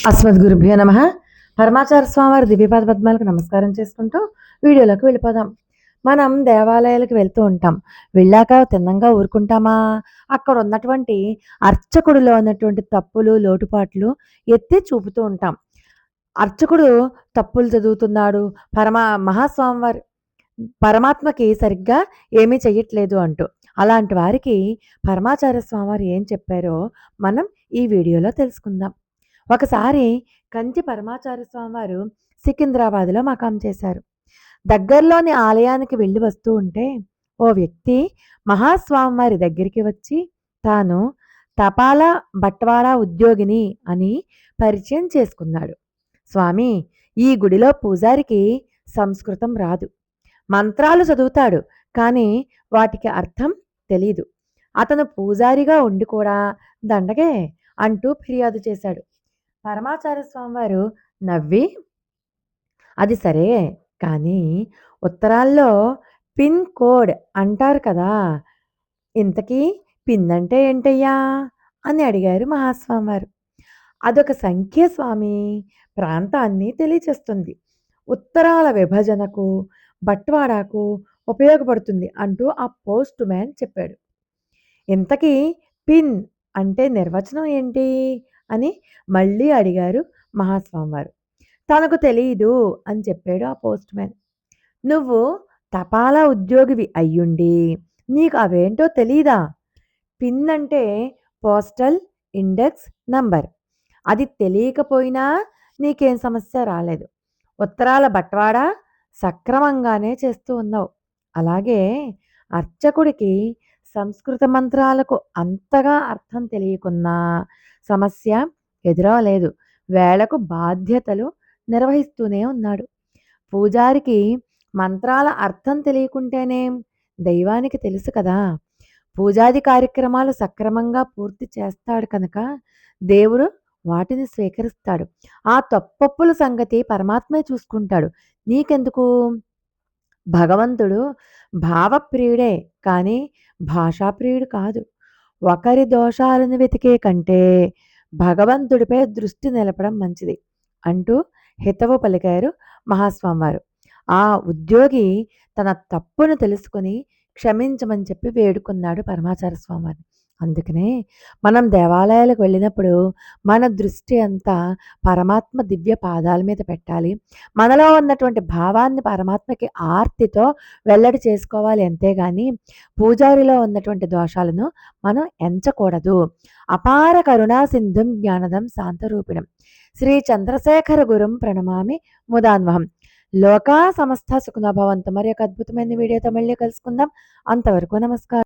అస్మద్గురుభ్యో నమ. పరమాచార్య స్వామివారి దివ్యపాద పద్మాలకు నమస్కారం చేసుకుంటూ వీడియోలోకి వెళ్ళిపోదాం. మనం దేవాలయాలకు వెళ్తూ ఉంటాం. వెళ్ళాక తిన్నంగా ఊరుకుంటామా? అక్కడ ఉన్నటువంటి అర్చకుడిలో ఉన్నటువంటి తప్పులు, లోటుపాట్లు ఎత్తి చూపుతూ ఉంటాం. అర్చకుడు తప్పులు చదువుతున్నాడు, మహాస్వామివారి పరమాత్మకి సరిగ్గా ఏమీ చెయ్యట్లేదు అంటూ. అలాంటి వారికి పరమాచార్య స్వామివారు ఏం చెప్పారో మనం ఈ వీడియోలో తెలుసుకుందాం. ఒకసారి కంచి పరమాచార్య స్వామివారు సికింద్రాబాద్లో మకాం చేశారు. దగ్గరలోని ఆలయానికి వెళ్ళి వస్తూ ఉంటే ఓ వ్యక్తి మహాస్వామివారి దగ్గరికి వచ్చి తాను తపాలా బట్వాడా ఉద్యోగిని అని పరిచయం చేసుకున్నాడు. స్వామి, ఈ గుడిలో పూజారికి సంస్కృతం రాదు, మంత్రాలు చదువుతాడు, కానీ వాటికి అర్థం తెలీదు. అతను పూజారిగా ఉండి కూడా దండగే అంటూ ఫిర్యాదు చేశాడు. పరమాచార్య స్వామివారు నవ్వి, అది సరే, కానీ ఉత్తరాల్లో పిన్ కోడ్ అంటారు కదా, ఇంతకీ పిన్ అంటే ఏంటయ్యా అని అడిగారు మహాస్వామివారు. అదొక సంఖ్య స్వామి, ప్రాంతాన్ని తెలియచేస్తుంది, ఉత్తరాల విభజనకు బట్వాడాకు ఉపయోగపడుతుంది అంటూ ఆ పోస్ట్ మ్యాన్ చెప్పాడు. ఇంతకీ పిన్ అంటే నిర్వచనం ఏంటి అని మళ్ళీ అడిగారు మహాస్వామివారు. తనకు తెలీదు అని చెప్పాడు ఆ పోస్ట్ మ్యాన్. నువ్వు తపాలా ఉద్యోగివి అయ్యుండి నీకు అవేంటో తెలీదా? పిన్ అంటే పోస్టల్ ఇండెక్స్ నంబర్. అది తెలియకపోయినా నీకేం సమస్య రాలేదు. ఉత్తరాల బట్వాడా సక్రమంగానే చేస్తూ ఉన్నావు. అలాగే అర్చకుడికి సంస్కృత మంత్రాలకు అంతగా అర్థం తెలియకున్నా సమస్య ఎదురవలేదు. వేళకు బాధ్యతలు నిర్వహిస్తూనే ఉన్నాడు. పూజారికి మంత్రాల అర్థం తెలియకుంటేనేం, దైవానికి తెలుసు కదా. పూజాది కార్యక్రమాలు సక్రమంగా పూర్తి చేస్తాడు కనుక దేవుడు వాటిని స్వీకరిస్తాడు. ఆ తప్పొప్పుల సంగతి పరమాత్మే చూసుకుంటాడు, నీకెందుకు? భగవంతుడు భావప్రియుడే కానీ భాషాప్రియుడు కాదు. ఒకరి దోషాలను వెతికే కంటే భగవంతుడిపై దృష్టి నిలపడం మంచిది అంటూ హితవు పలికారు మహాస్వామివారు. ఆ ఉద్యోగి తన తప్పును తెలుసుకొని క్షమించమని చెప్పి వేడుకున్నాడు పరమాచార్య స్వామివారిని. అందుకనే మనం దేవాలయాలకు వెళ్ళినప్పుడు మన దృష్టి అంతా పరమాత్మ దివ్య పాదాల మీద పెట్టాలి. మనలో ఉన్నటువంటి భావాన్ని పరమాత్మకి ఆర్తితో వెల్లడి చేసుకోవాలి, అంతేగాని పూజారిలో ఉన్నటువంటి దోషాలను మనం ఎంచకూడదు. అపార కరుణా సింధుం జ్ఞానదం శాంతరూపిణం శ్రీ చంద్రశేఖర గురుం ప్రణమామి ముదాన్వహం. లోకా సమస్త సుఖనో భవంతు. మరి ఒక అద్భుతమైన వీడియోతో మళ్ళీ కలుసుకుందాం. అంతవరకు నమస్కారం.